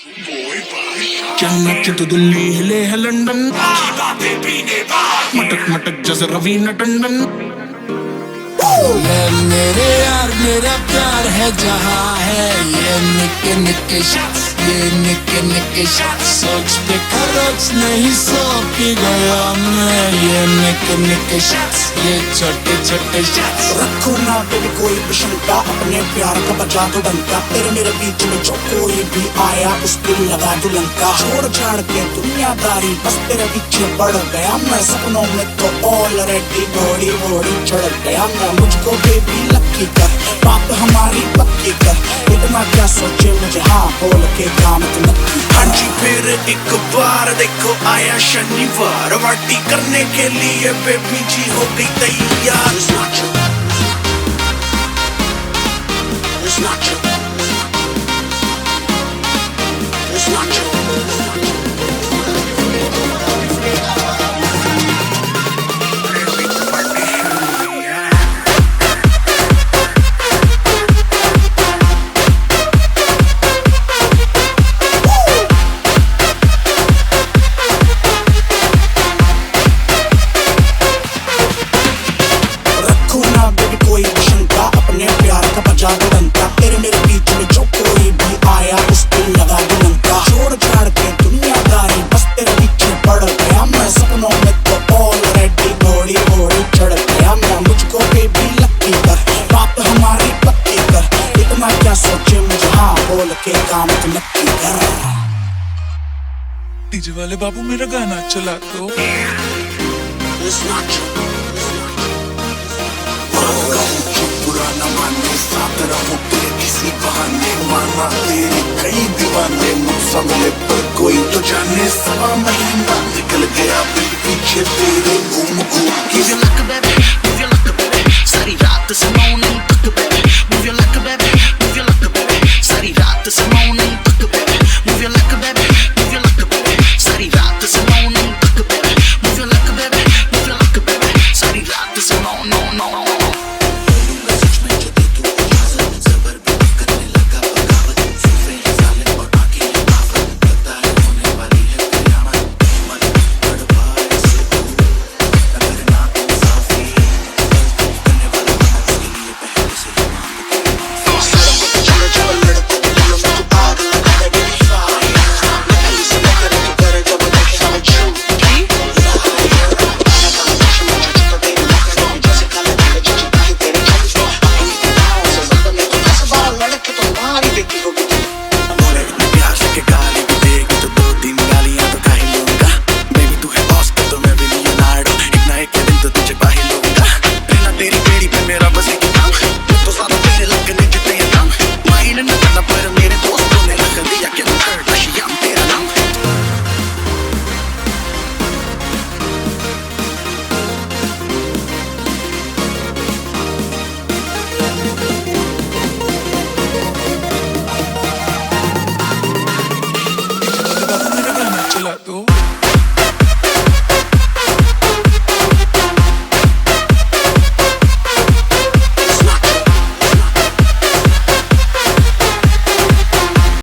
चेन्नई तो दिल्ली हिले है लंदन, मटक मटक जैसे रवीना टंडन। मेरे यार मेरा प्यार है जहाँ है ये निके निके शख्स, ये निके निके शख्स। सोच पे खर्च नहीं सो पी गया मैं, ये निके निके शख्स, ये छोटे छोटे शख्स। रखो ना बेबी कोई भी शंका, अपने प्यार का बजा दो डंका। तेरे मेरे बीच में जो कोई भी आया उस दिल लगा दो लंका। छोड़ छाड़ के दुनियादारी बस तेरे पीछे बढ़ गया मैं, सपनों में तो ऑलरेडी घोड़ी घोड़ी चढ़ गया मैं। मुझको बेबी लक्की कर, बात हमारी पक्की कर, इतना क्या सोचे मुझे हाँ बोल के काम तो नक्की। हाँ जी फिर एक बार देखो आया शनिवार, पार्टी करने के लिए बेबी जी हो गई तैयार। It's not true. It's not true. It's not true. तेरे मेरे बीच में जो कोई भी आया उस दिल लगा दो लंका। छोड़ छाड़ के दुनियादारी बस तेरे पीछे बढ़ गया मैं, सपनों में तो ऑलरेडी घोड़ी घोड़ी चढ़ गया मैं। मुझको बेबी लक्की कर, बात हमारी पक्की कर, इतना क्या सोचे मुझे हाँ बोल के काम तो नक्की कर। डीजे वाले बाबू मेरा गाना चला तो। It's not true. पुराना माने साथ रहो तेरे किसी बहाने, माना तेरे कई दीवाने, मुझसे मिले पर कोई तो जाने। 1.25 महीना निकल गया पीछे तेरे घूम घूम के। Give your luck baby, give your luck baby, सारी रात से morning तक baby,